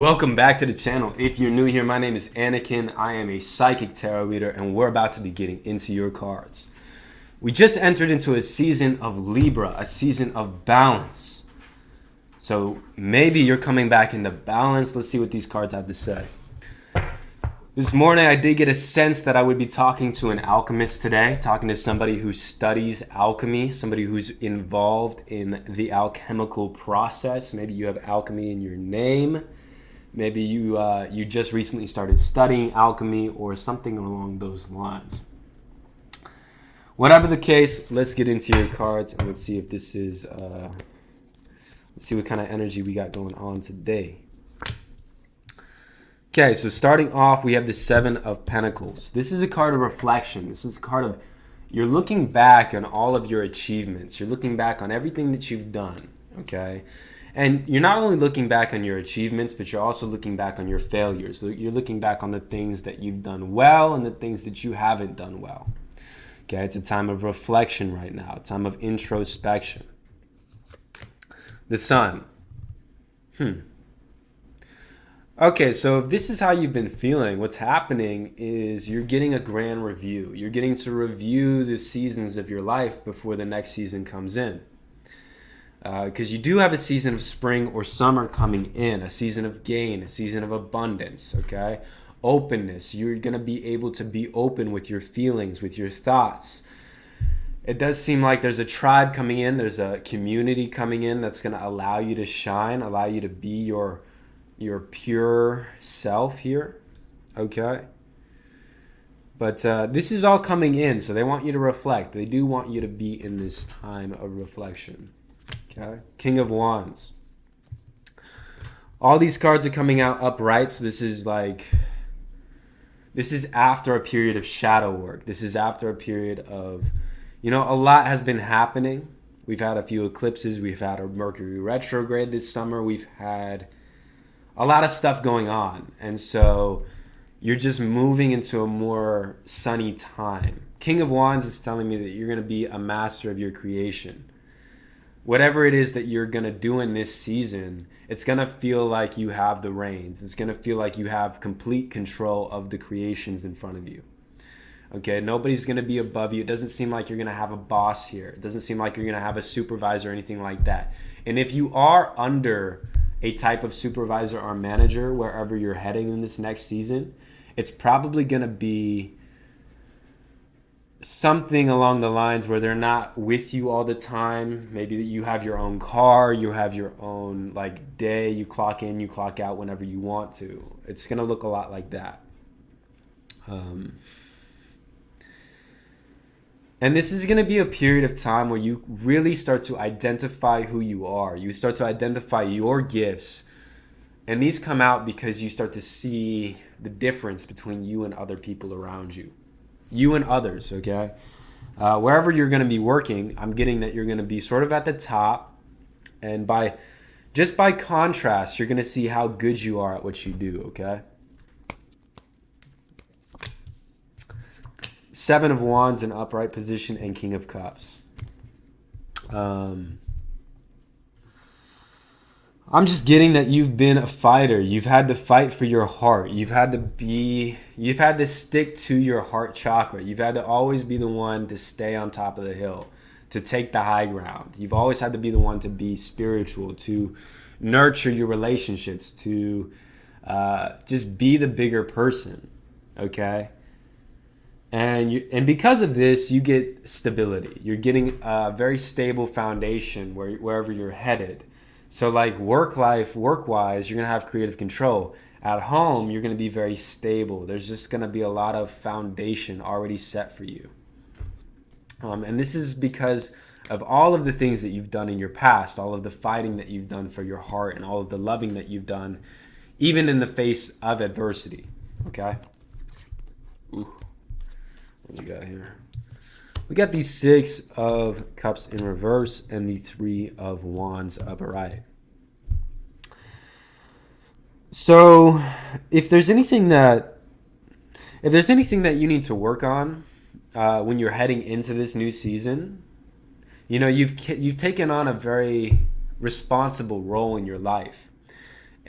Welcome back to the channel. If you're new here, my name is Anakin. I am a psychic tarot reader, and we're about to be getting into your cards. We just entered into a season of Libra, a season of balance. So maybe you're coming back into balance. Let's see what these cards have to say. This morning, I did get a sense that I would be talking to an alchemist today, talking to somebody who studies alchemy, somebody who's involved in the alchemical process. Maybe you have alchemy in your name. Maybe you just recently started studying alchemy or something along those lines. Whatever the case, let's get into your cards and let's see if this is, let's see what kind of energy we got going on today. Okay, so starting off, we have the Seven of Pentacles. This is a card of reflection. This is a card of, you're looking back on all of your achievements. You're looking back on everything that you've done, okay? And you're not only looking back on your achievements, but you're also looking back on your failures. You're looking back on the things that you've done well and the things that you haven't done well. Okay, it's a time of reflection right now, a time of introspection. The Sun. Okay, so if this is how you've been feeling, what's happening is you're getting a grand review. You're getting to review the seasons of your life before the next season comes in. Because you do have a season of spring or summer coming in, a season of gain, a season of abundance, okay? Openness. You're going to be able to be open with your feelings, with your thoughts. It does seem like there's a tribe coming in, there's a community coming in that's going to allow you to shine, allow you to be your pure self here, okay? But this is all coming in, so they want you to reflect. They do want you to be in this time of reflection. Okay, King of Wands. All these cards are coming out upright, so this is after a period of shadow work. This is after a period of, a lot has been happening. We've had a few eclipses. We've had a Mercury retrograde this summer. We've had a lot of stuff going on. And so you're just moving into a more sunny time. King of Wands is telling me that you're going to be a master of your creation. Whatever it is that you're going to do in this season, it's going to feel like you have the reins. It's going to feel like you have complete control of the creations in front of you. Okay, nobody's going to be above you. It doesn't seem like you're going to have a boss here. It doesn't seem like you're going to have a supervisor or anything like that. And if you are under a type of supervisor or manager, wherever you're heading in this next season, it's probably going to be something along the lines where they're not with you all the time. Maybe you have your own car, you have your own day, you clock in, you clock out whenever you want to. It's going to look a lot like that. And this is going to be a period of time where you really start to identify who you are. You start to identify your gifts. And these come out because you start to see the difference between you and other people around you. You and others, okay? Wherever you're going to be working, I'm getting that you're going to be sort of at the top. And by contrast, you're going to see how good you are at what you do, okay? Seven of Wands in upright position and King of Cups. I'm just getting that you've been a fighter. You've had to fight for your heart. You've had to stick to your heart chakra. You've had to always be the one to stay on top of the hill, to take the high ground. You've always had to be the one to be spiritual, to nurture your relationships, to just be the bigger person, okay? And because of this, you get stability. You're getting a very stable foundation wherever you're headed. So work-wise, you're going to have creative control. At home, you're going to be very stable. There's just going to be a lot of foundation already set for you. And this is because of all of the things that you've done in your past, all of the fighting that you've done for your heart, and all of the loving that you've done, even in the face of adversity. Okay? Ooh. What do we got here? We got the Six of Cups in reverse and the Three of Wands upright. So, if there's anything that you need to work on when you're heading into this new season, you've taken on a very responsible role in your life.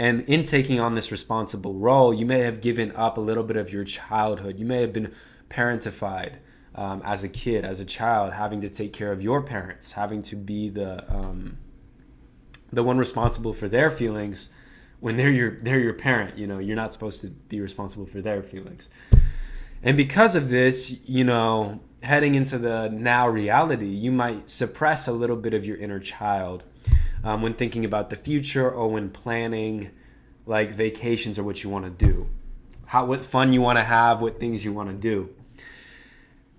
And in taking on this responsible role, you may have given up a little bit of your childhood. You may have been parentified as a kid, as a child, having to take care of your parents, having to be the one responsible for their feelings when they're your parent. You know, you're not supposed to be responsible for their feelings. And because of this, you know, heading into the now reality, you might suppress a little bit of your inner child when thinking about the future or when planning like vacations or what you want to do, what fun you want to have, what things you want to do.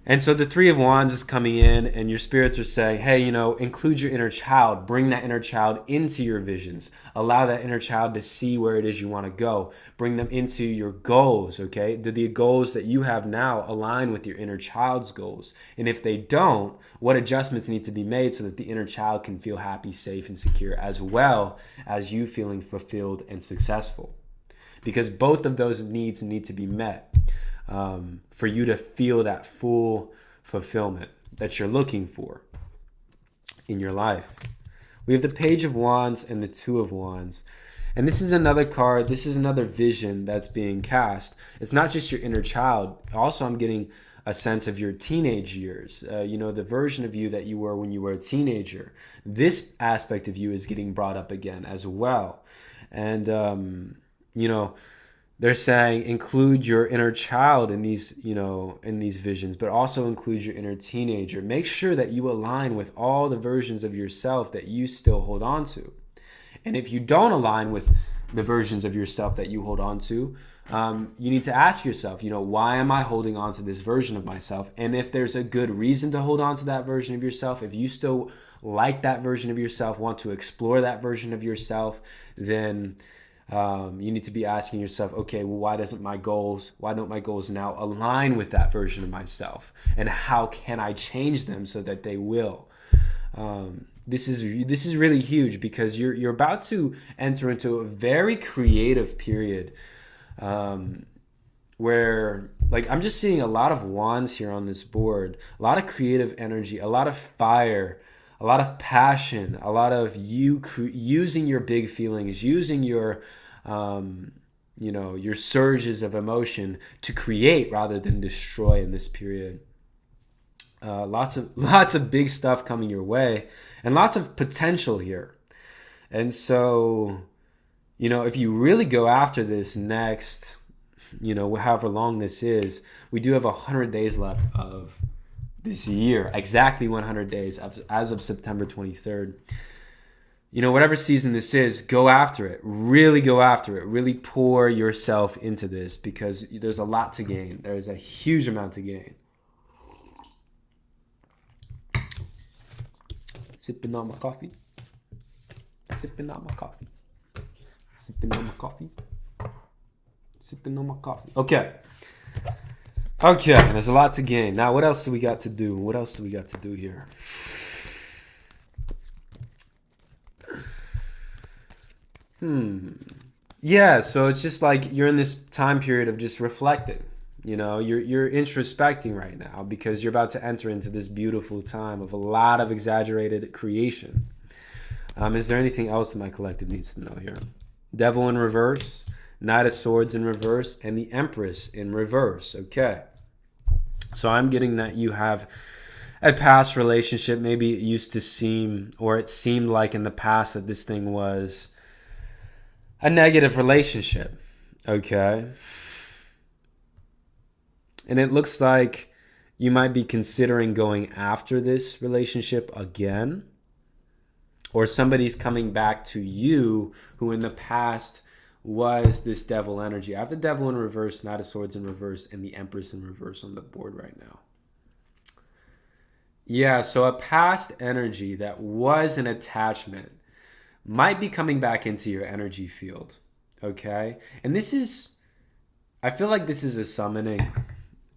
And so the Three of Wands is coming in and your spirits are saying, hey, you know, include your inner child, bring that inner child into your visions, allow that inner child to see where it is you want to go, bring them into your goals, okay? Do the goals that you have now align with your inner child's goals? And if they don't, what adjustments need to be made so that the inner child can feel happy, safe, and secure, as well as you feeling fulfilled and successful? Because both of those needs need to be met. For you to feel that full fulfillment that you're looking for in your life. We have the Page of Wands and the Two of Wands. And this is another card. This is another vision that's being cast. It's not just your inner child. Also, I'm getting a sense of your teenage years. You know, the version of you that you were when you were a teenager. This aspect of you is getting brought up again as well. And, you know, they're saying include your inner child in these, you know, in these visions, but also include your inner teenager. Make sure that you align with all the versions of yourself that you still hold on to. And if you don't align with the versions of yourself that you hold on to, you need to ask yourself, you know, why am I holding on to this version of myself? And if there's a good reason to hold on to that version of yourself, if you still like that version of yourself, want to explore that version of yourself, then you need to be asking yourself, okay, well, why don't my goals now align with that version of myself? And how can I change them so that they will? This is really huge because you're about to enter into a very creative period where, like, I'm just seeing a lot of wands here on this board, a lot of creative energy, a lot of fire, a lot of passion, a lot of you using your big feelings, using your you know, your surges of emotion to create rather than destroy in this period. Lots of big stuff coming your way and lots of potential here. And so, you know, if you really go after this next, you know, however long this is, we do have 100 days left of this year, exactly 100 days as of September 23rd. You know, whatever season this is, go after it. Really go after it. Really pour yourself into this because there's a lot to gain. There's a huge amount to gain. Sipping on my coffee. Sipping on my coffee. Sipping on my coffee. Sipping on my coffee. Okay. Okay, there's a lot to gain. Now, what else do we got to do? What else do we got to do here? Yeah, so it's just like you're in this time period of just reflecting. You know, you're introspecting right now because you're about to enter into this beautiful time of a lot of exaggerated creation. Is there anything else that my collective needs to know here? Devil in reverse, Knight of Swords in reverse, and the Empress in reverse. Okay. So I'm getting that you have a past relationship. Maybe it used to seem, or it seemed like in the past that this thing was a negative relationship, okay? And it looks like you might be considering going after this relationship again, or somebody's coming back to you who in the past was this devil energy. I have the Devil in reverse, Knight of Swords in reverse, and the Empress in reverse on the board right now. Yeah, so a past energy that was an attachment might be coming back into your energy field, okay? And this is, I feel like this is a summoning.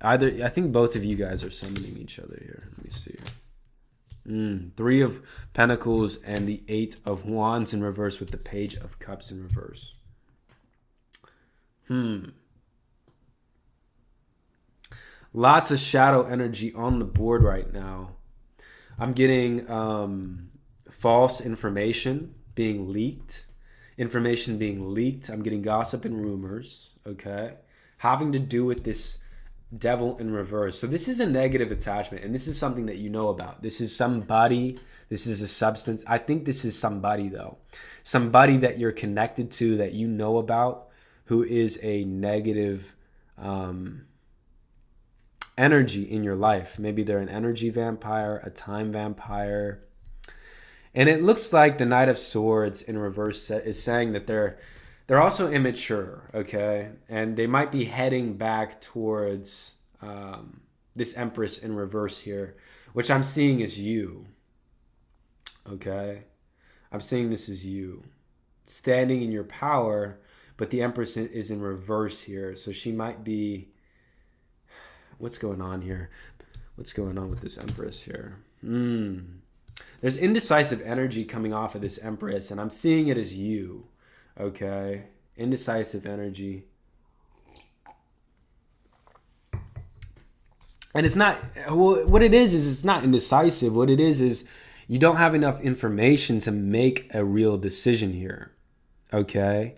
I think both of you guys are summoning each other here. Let me see. Three of Pentacles and the Eight of Wands in reverse with the Page of Cups in reverse. Lots of shadow energy on the board right now. I'm getting false information being leaked information being leaked. I'm getting gossip and rumors, okay? Having to do with this devil in reverse. So this is a negative attachment, and this is something that you know about. This is somebody, this is a substance. I think this is somebody, though. Somebody that you're connected to, that you know about, who is a negative energy in your life. Maybe they're an energy vampire, a time vampire. And it looks like the Knight of Swords in reverse is saying that they're also immature, okay? And they might be heading back towards this Empress in reverse here, which I'm seeing is you, okay? I'm seeing this as you, standing in your power, but the Empress is in reverse here. So she might be... What's going on here? What's going on with this Empress here? There's indecisive energy coming off of this Empress, and I'm seeing it as you, okay? Indecisive energy. And it's not, well, what it is it's not indecisive. What it is you don't have enough information to make a real decision here, okay?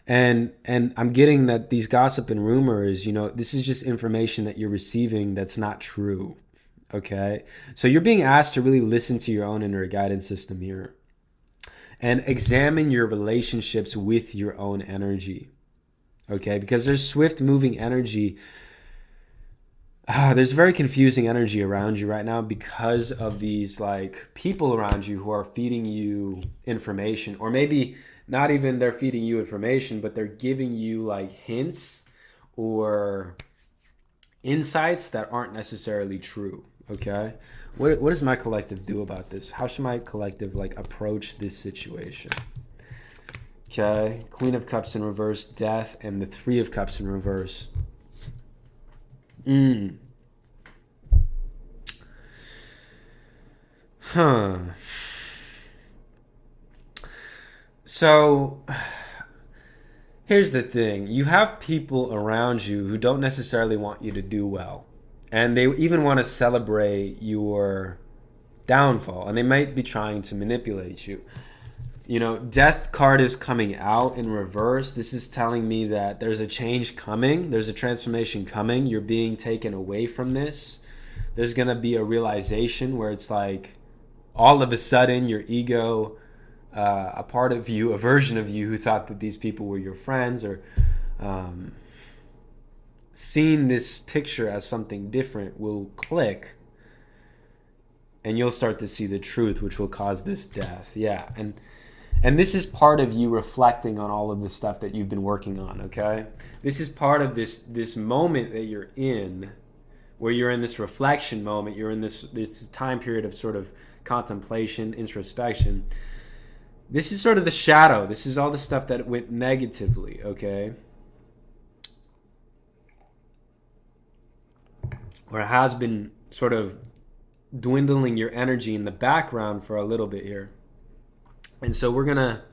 And I'm getting that these gossip and rumors, this is just information that you're receiving that's not true, okay? So you're being asked to really listen to your own inner guidance system here and examine your relationships with your own energy, okay? Because there's swift moving energy. There's very confusing energy around you right now because of these people around you who are feeding you information, or maybe not even they're feeding you information, but they're giving you hints or insights that aren't necessarily true, okay? What does my collective do about this? How should my collective approach this situation? Okay, Queen of Cups in reverse, Death, and the Three of Cups in reverse. So here's the thing. You have people around you who don't necessarily want you to do well. And they even want to celebrate your downfall. And they might be trying to manipulate you. Death card is coming out in reverse. This is telling me that there's a change coming. There's a transformation coming. You're being taken away from this. There's going to be a realization where it's all of a sudden your ego, a part of you, a version of you who thought that these people were your friends, or seeing this picture as something different, will click, and you'll start to see the truth, which will cause this death. Yeah, and this is part of you reflecting on all of the stuff that you've been working on, okay? This is part of this moment that you're in, where you're in this reflection moment. You're in this time period of sort of contemplation, introspection. This is sort of the shadow. This is all the stuff that went negatively, okay? Or has been sort of dwindling your energy in the background for a little bit here. And so we're gonna,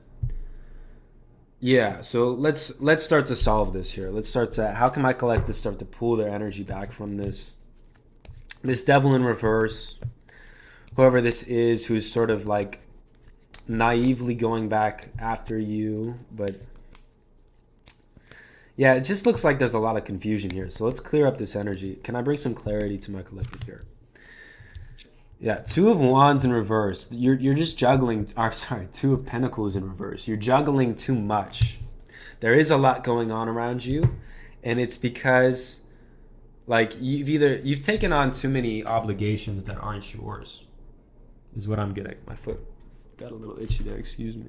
so let's start to solve this here. Let's start to, how can my collective start to pull their energy back from this devil in reverse, whoever this is, who's sort of naively going back after you. But yeah, it just looks like there's a lot of confusion here. So let's clear up this energy. Can I bring some clarity to my collective here? Yeah, Two of Wands in reverse. You're just juggling. Two of Pentacles in reverse. You're juggling too much. There is a lot going on around you, and it's because you've taken on too many obligations that aren't yours, is what I'm getting. My foot got a little itchy there. Excuse me.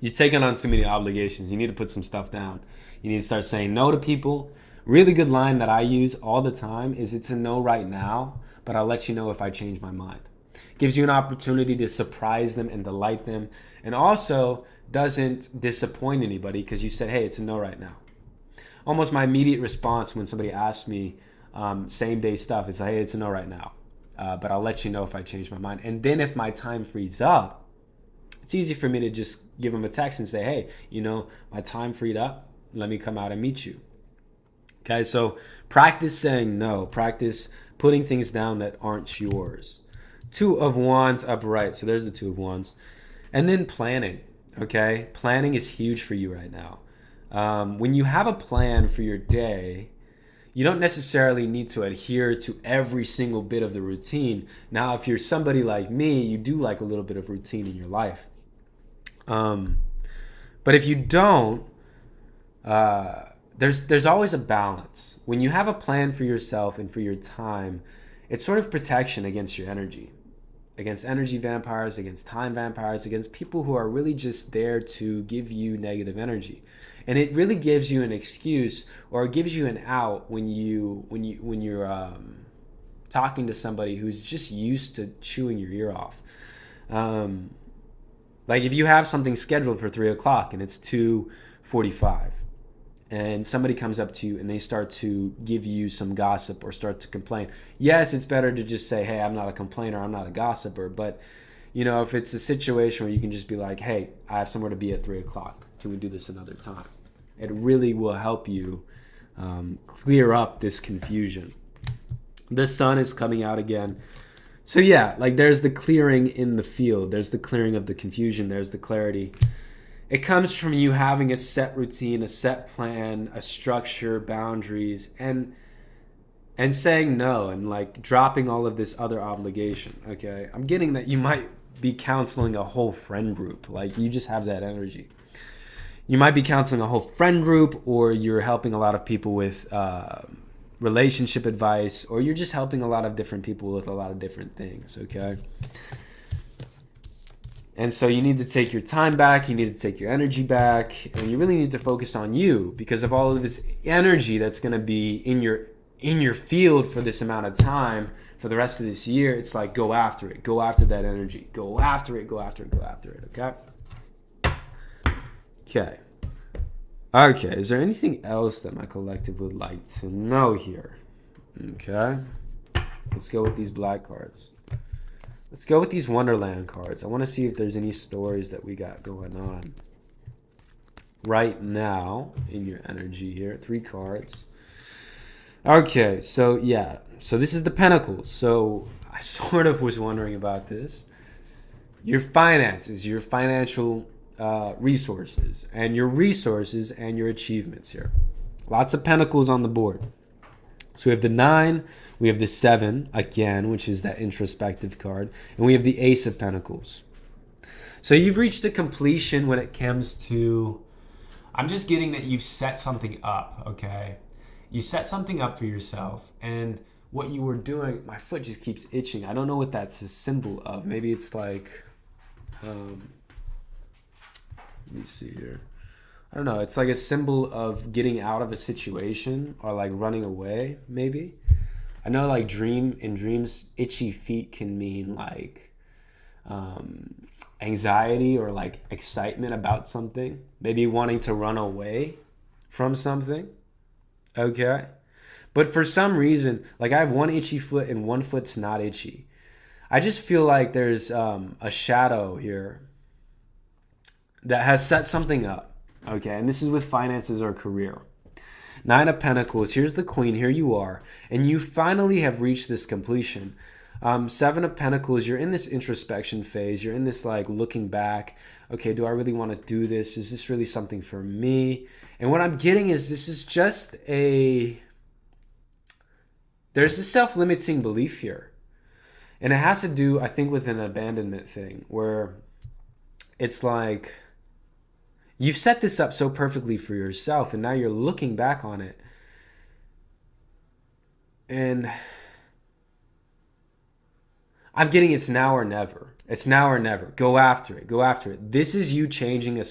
You've taken on too many obligations. You need to put some stuff down. You need to start saying no to people. Really good line that I use all the time is, it's a no right now, but I'll let you know if I change my mind. Gives you an opportunity to surprise them and delight them, and also doesn't disappoint anybody because you said, hey, it's a no right now. Almost my immediate response when somebody asks me same day stuff is, hey, it's a no right now, but I'll let you know if I change my mind. And then if my time frees up, it's easy for me to just give them a text and say, hey, my time freed up. Let me come out and meet you. Okay, so practice saying no. Practice putting things down that aren't yours. Two of Wands upright. So there's the Two of Wands. And then planning, okay? Planning is huge for you right now. When you have a plan for your day, you don't necessarily need to adhere to every single bit of the routine. Now, if you're somebody like me, you do like a little bit of routine in your life. But if you don't, there's always a balance. When you have a plan for yourself and for your time, it's sort of protection against your energy, against energy vampires, against time vampires, against people who are really just there to give you negative energy. And it really gives you an excuse, or it gives you an out when you're talking to somebody who's just used to chewing your ear off. Like if you have something scheduled for 3 o'clock and it's 2:45, and somebody comes up to you and they start to give you some gossip or start to complain. Yes, it's better to just say, hey, I'm not a complainer, I'm not a gossiper. But, if it's a situation where you can just be like, hey, I have somewhere to be at 3 o'clock. Can we do this another time? It really will help you clear up this confusion. The sun is coming out again. So yeah, like there's the clearing in the field. There's the clearing of the confusion. There's the clarity. It comes from you having a set routine, a set plan, a structure, boundaries, and saying no, and like dropping all of this other obligation. Okay, I'm getting that you might be counseling a whole friend group. Like you just have that energy. You might be counseling a whole friend group, or you're helping a lot of people with relationship advice, or you're just helping a lot of different people with a lot of different things. Okay. And so you need to take your time back, you need to take your energy back, and you really need to focus on you, because of all of this energy that's going to be in your field for this amount of time, for the rest of this year. It's like, go after it. Go after that energy. Go after it, go after it, go after it, okay? Okay, is there anything else that my collective would like to know here? Okay, let's go with these black cards. Let's go with these Wonderland cards. I want to see if there's any stories that we got going on right now in your energy here. 3 cards. Okay, so yeah. So this is the Pentacles. So I sort of was wondering about this. Your finances, your financial resources, and your achievements here. Lots of Pentacles on the board. So we have the 9, we have the 7 again, which is that introspective card, and we have the Ace of Pentacles. So you've reached a completion when it comes to, I'm just getting that you've set something up, okay? You set something up for yourself, and what you were doing, my foot just keeps itching. I don't know what that's a symbol of. Maybe it's like, let me see here. I don't know. It's like a symbol of getting out of a situation, or like running away, maybe. I know like in dreams, itchy feet can mean like anxiety or like excitement about something. Maybe wanting to run away from something. Okay. But for some reason, like I have one itchy foot and one foot's not itchy. I just feel like there's a shadow here that has set something up. Okay, and this is with finances or career. 9 of Pentacles, here's the Queen, here you are, and you finally have reached this completion. 7 of Pentacles, you're in this introspection phase, you're in this like looking back, okay, do I really want to do this? Is this really something for me? And what I'm getting is this is just there's a self-limiting belief here. And it has to do, I think, with an abandonment thing, where it's like, you've set this up so perfectly for yourself, and now you're looking back on it. And I'm getting it's now or never. It's now or never. Go after it. Go after it. This is you changing a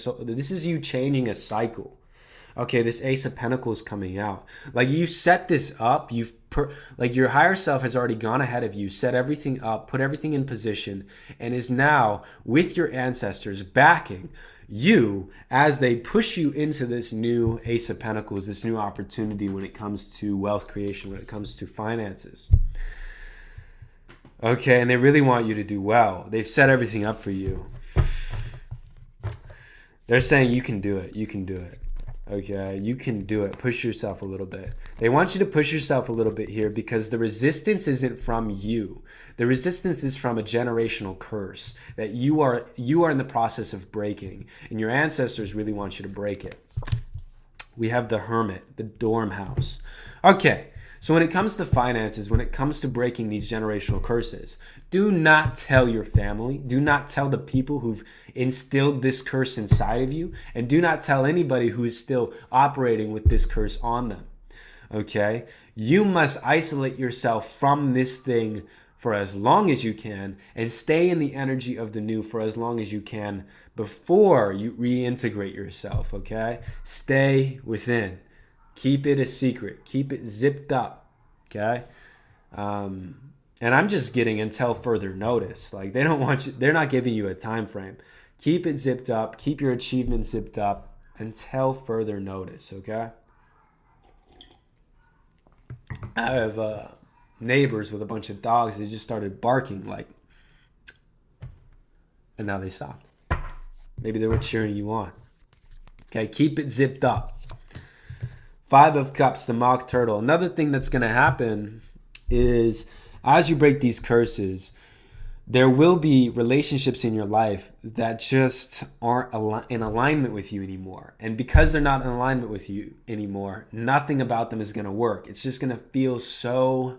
cycle. Okay, this Ace of Pentacles coming out. Like you set this up, like your higher self has already gone ahead of you, set everything up, put everything in position, and is now with your ancestors backing you as they push you into this new Ace of Pentacles, this new opportunity when it comes to wealth creation, when it comes to finances. Okay, and they really want you to do well. They've set everything up for you. They're saying you can do it. You can do it. Okay, you can do it. Push yourself a little bit. They want you to push yourself a little bit here because the resistance isn't from you. The resistance is from a generational curse that you are in the process of breaking, and your ancestors really want you to break it. We have the Hermit, the dorm house. Okay, so when it comes to finances, when it comes to breaking these generational curses, do not tell your family, do not tell the people who've instilled this curse inside of you, and do not tell anybody who is still operating with this curse on them. Okay? You must isolate yourself from this thing for as long as you can and stay in the energy of the new for as long as you can before you reintegrate yourself, okay? Stay within. Keep it a secret. Keep it zipped up, okay? And I'm just getting until further notice. Like they don't want you, they're not giving you a time frame. Keep it zipped up. Keep your achievements zipped up until further notice, okay? I have neighbors with a bunch of dogs. They just started barking like, and now they stopped. Maybe they were cheering you on. Okay, keep it zipped up. 5 of Cups, the mock turtle. Another thing that's going to happen is as you break these curses, there will be relationships in your life that just aren't in alignment with you anymore. And because they're not in alignment with you anymore, nothing about them is going to work. It's just going to feel so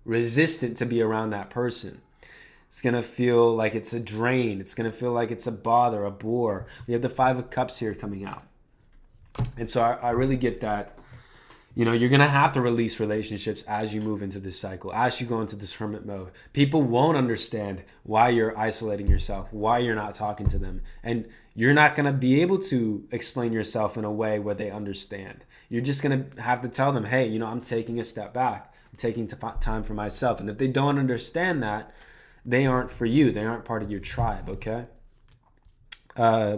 resistant to be around that person. It's going to feel like it's a drain. It's going to feel like it's a bother, a bore. We have the 5 of Cups here coming out. And so I really get that. You know, you're going to have to release relationships as you move into this cycle, as you go into this hermit mode. People won't understand why you're isolating yourself, why you're not talking to them. And you're not going to be able to explain yourself in a way where they understand. You're just going to have to tell them, hey, you know, I'm taking a step back. I'm taking time for myself. And if they don't understand that, they aren't for you. They aren't part of your tribe, okay?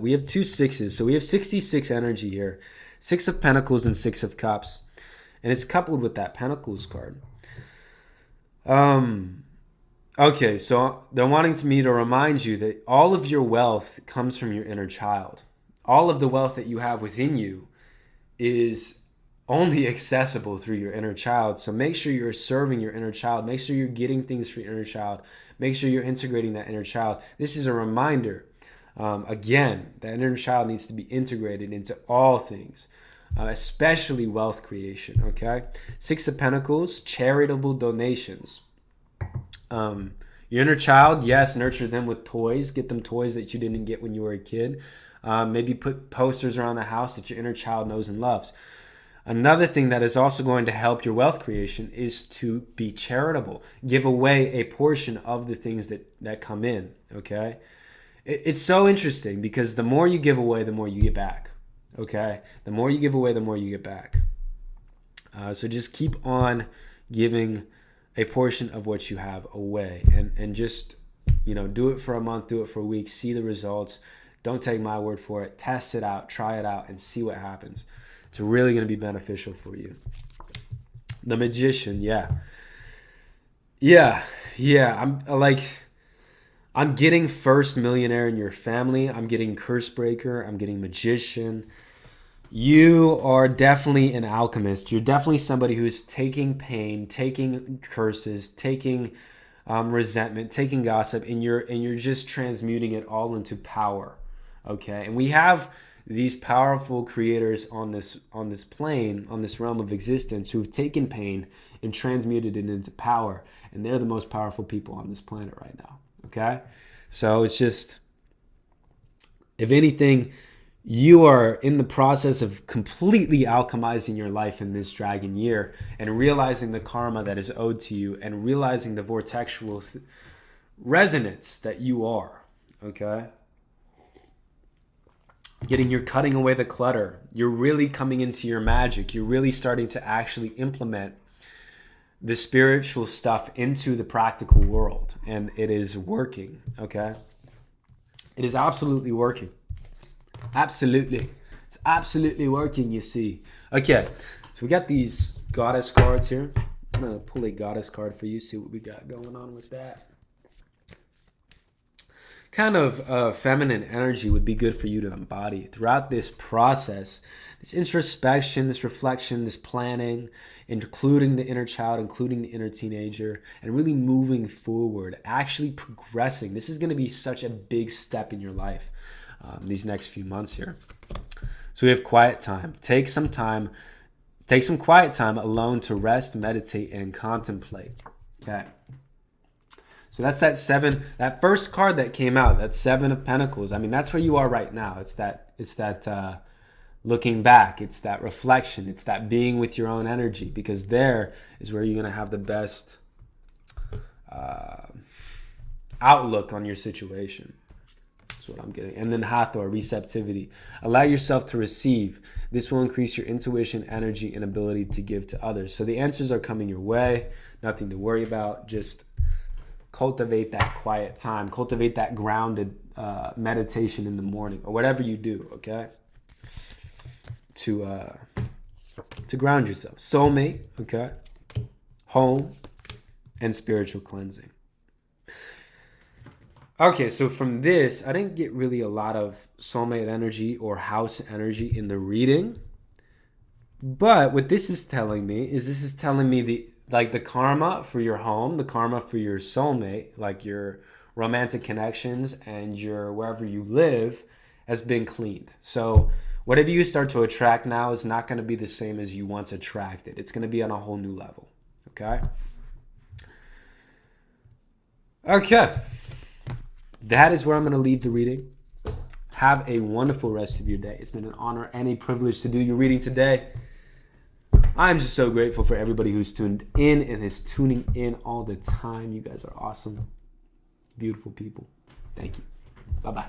We have 2 6s. So we have 66 energy here. 6 of Pentacles and 6 of Cups. And it's coupled with that Pentacles card. Okay, so they're wanting me to remind you that all of your wealth comes from your inner child. All of the wealth that you have within you is only accessible through your inner child. So make sure you're serving your inner child. Make sure you're getting things for your inner child. Make sure you're integrating that inner child. This is a reminder. Again, that inner child needs to be integrated into all things. Especially wealth creation, okay? 6 of Pentacles, charitable donations. Your inner child, yes, nurture them with toys. Get them toys that you didn't get when you were a kid. Maybe put posters around the house that your inner child knows and loves. Another thing that is also going to help your wealth creation is to be charitable. Give away a portion of the things that come in, okay? It's so interesting because the more you give away, the more you get back. Okay, the more you give away, the more you get back. So just keep on giving a portion of what you have away, and just, you know, do it for a month, do it for a week, see the results. Don't take my word for it. Test it out, try it out, and see what happens. It's really going to be beneficial for you. The Magician, yeah. I'm getting first millionaire in your family. I'm getting curse breaker. I'm getting magician. You are definitely an alchemist. You're definitely somebody who's taking pain, taking curses, taking resentment, taking gossip, and you're just transmuting it all into power. Okay, and we have these powerful creators on this plane, on this realm of existence, who've taken pain and transmuted it into power, and they're the most powerful people on this planet right now. Okay, so it's just, if anything, you are in the process of completely alchemizing your life in this dragon year and realizing the karma that is owed to you and realizing the vortexual resonance that you are. Okay, you're cutting away the clutter. You're really coming into your magic. You're really starting to actually implement the spiritual stuff into the practical world, and it is working. Okay, it is absolutely working. Absolutely, it's absolutely working, you see. Okay, so we got these goddess cards here. I'm gonna pull a goddess card for you, see what we got going on with that. kind of feminine energy would be good for you to embody throughout this process, this introspection, this reflection, this planning, including the inner child, including the inner teenager, and really moving forward, actually progressing. This is going to be such a big step in your life these next few months here. So we have quiet time. Take some quiet time alone to rest, meditate, and contemplate. Okay. So that's that first card that came out, that 7 of Pentacles. I mean, that's where you are right now. It's that looking back. It's that reflection. It's that being with your own energy, because there is where you're going to have the best outlook on your situation. That's what I'm getting. And then Hathor, receptivity. Allow yourself to receive. This will increase your intuition, energy, and ability to give to others. So the answers are coming your way. Nothing to worry about. Just cultivate that quiet time. Cultivate that grounded meditation in the morning, or whatever you do, okay? To ground yourself. Soulmate, okay? Home, and spiritual cleansing. Okay, so from this, I didn't get really a lot of soulmate energy or house energy in the reading. But what this is telling me is the karma for your home, the karma for your soulmate, like your romantic connections and your wherever you live, has been cleaned. So whatever you start to attract now is not going to be the same as you once attracted. It's going to be on a whole new level. Okay? Okay. That is where I'm going to leave the reading. Have a wonderful rest of your day. It's been an honor and a privilege to do your reading today. I'm just so grateful for everybody who's tuned in and is tuning in all the time. You guys are awesome, beautiful people. Thank you. Bye-bye.